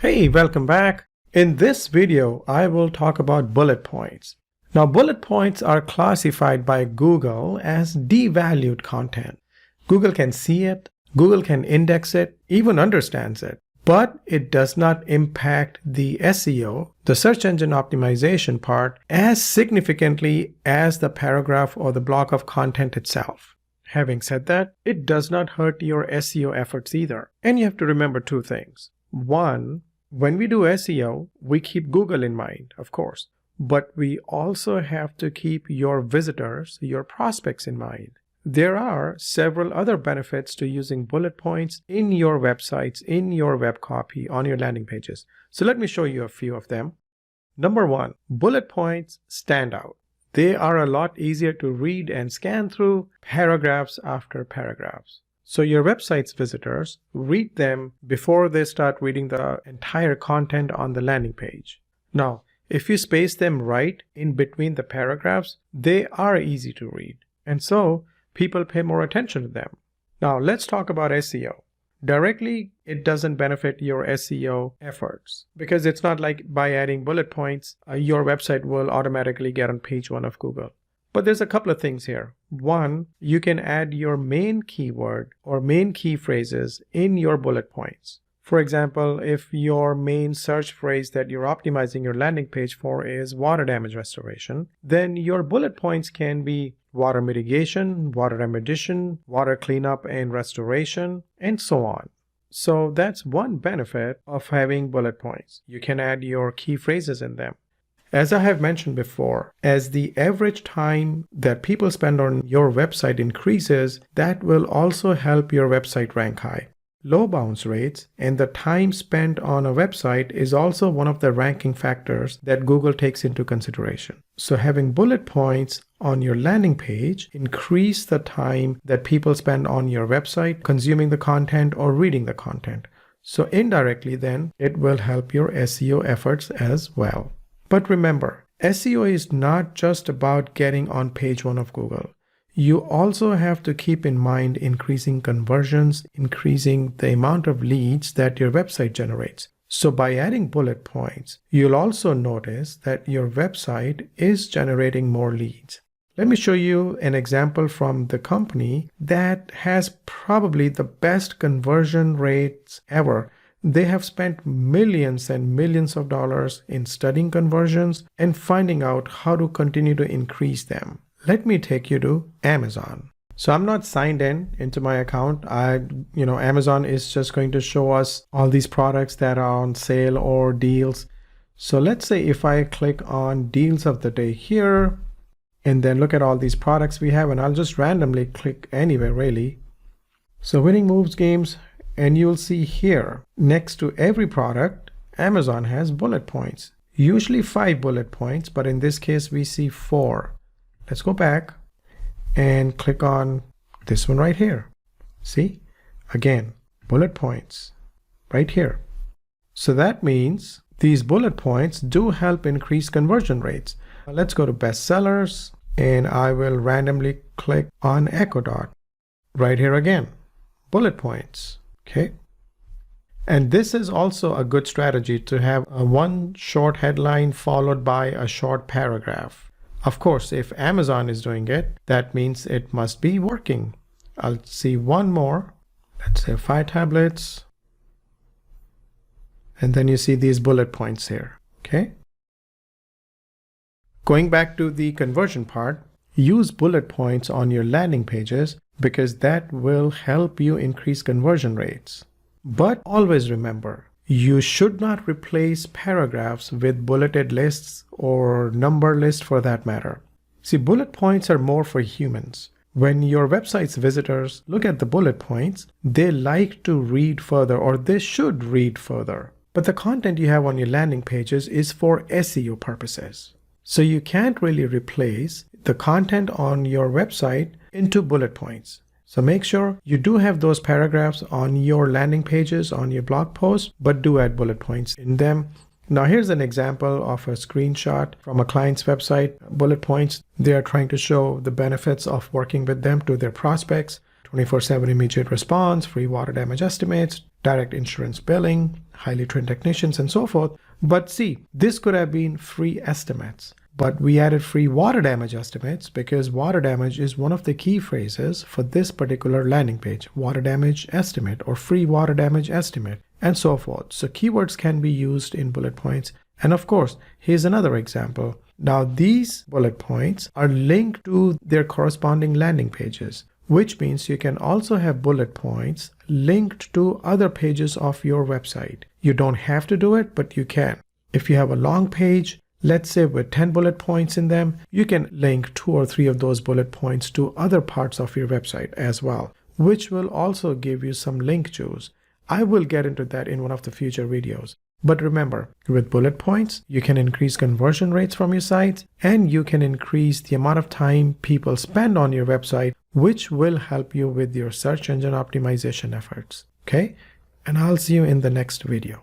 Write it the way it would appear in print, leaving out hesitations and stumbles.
Hey, welcome back. In this video, I will talk about bullet points. Now, bullet points are classified by Google as devalued content. Google can see it, Google can index it, even understands it, but it does not impact the SEO, the search engine optimization part, as significantly as the paragraph or the block of content itself. Having said that, it does not hurt your SEO efforts either. And you have to remember two things. One, when we do SEO, we keep Google in mind, of course, but we also have to keep your visitors, your prospects in mind. There are several other benefits to using bullet points in your websites, in your web copy, on your landing pages. So let me show you a few of them. Number one, bullet points stand out. They are a lot easier to read and scan through paragraphs after paragraphs. So your website's visitors read them before they start reading the entire content on the landing page. Now, if you space them right in between the paragraphs, they are easy to read. And so people pay more attention to them. Now, let's talk about SEO. Directly, it doesn't benefit your SEO efforts because it's not like by adding bullet points, your website will automatically get on page 1 of Google. But there's a couple of things here. One, you can add your main keyword or main key phrases in your bullet points. For example, if your main search phrase that you're optimizing your landing page for is water damage restoration, then your bullet points can be water mitigation, water remediation, water cleanup and restoration, and so on. So that's one benefit of having bullet points. You can add your key phrases in them. As I have mentioned before, as the average time that people spend on your website increases, that will also help your website rank high. Low bounce rates and the time spent on a website is also one of the ranking factors that Google takes into consideration. So having bullet points on your landing page increase the time that people spend on your website consuming the content or reading the content. So indirectly then, it will help your SEO efforts as well. But remember, SEO is not just about getting on page 1 of Google. You also have to keep in mind increasing conversions, increasing the amount of leads that your website generates. So by adding bullet points, you'll also notice that your website is generating more leads. Let me show you an example from the company that has probably the best conversion rates ever. They have spent millions and millions of dollars in studying conversions and finding out how to continue to increase them. Let me take you to Amazon. So I'm not signed into my account. Amazon is just going to show us all these products that are on sale or deals. So let's say if I click on deals of the day here and then look at all these products we have, and I'll just randomly click anywhere really. So winning moves games. And you'll see here, next to every product, Amazon has bullet points. Usually 5 bullet points, but in this case, we see 4. Let's go back and click on this one right here. See? Again, bullet points right here. So that means these bullet points do help increase conversion rates. Let's go to bestsellers, and I will randomly click on Echo Dot. Right here again, bullet points. Okay. And this is also a good strategy to have one short headline followed by a short paragraph. Of course, if Amazon is doing it, that means it must be working. I'll see one more. Let's say 5 tablets. And then you see these bullet points here. Okay. Going back to the conversion part, use bullet points on your landing pages because that will help you increase conversion rates. But always remember, you should not replace paragraphs with bulleted lists or number lists for that matter. See, bullet points are more for humans. When your website's visitors look at the bullet points, they like to read further or they should read further. But the content you have on your landing pages is for SEO purposes. So you can't really replace the content on your website into bullet points. So make sure you do have those paragraphs on your landing pages, on your blog posts, but do add bullet points in them. Now here's an example of a screenshot from a client's website. Bullet points, they are trying to show the benefits of working with them to their prospects. 24/7 immediate response, free water damage estimates, direct insurance billing, highly trained technicians, and so forth. But see, this could have been free estimates. But we added free water damage estimates because water damage is one of the key phrases for this particular landing page. Water damage estimate or free water damage estimate and so forth. So keywords can be used in bullet points. And of course, here's another example. Now these bullet points are linked to their corresponding landing pages, which means you can also have bullet points linked to other pages of your website. You don't have to do it, but you can. If you have a long page, let's say with 10 bullet points in them, you can link 2 or 3 of those bullet points to other parts of your website as well, which will also give you some link juice. I will get into that in one of the future videos. But remember, with bullet points, you can increase conversion rates from your site and you can increase the amount of time people spend on your website, which will help you with your search engine optimization efforts. Okay? And I'll see you in the next video.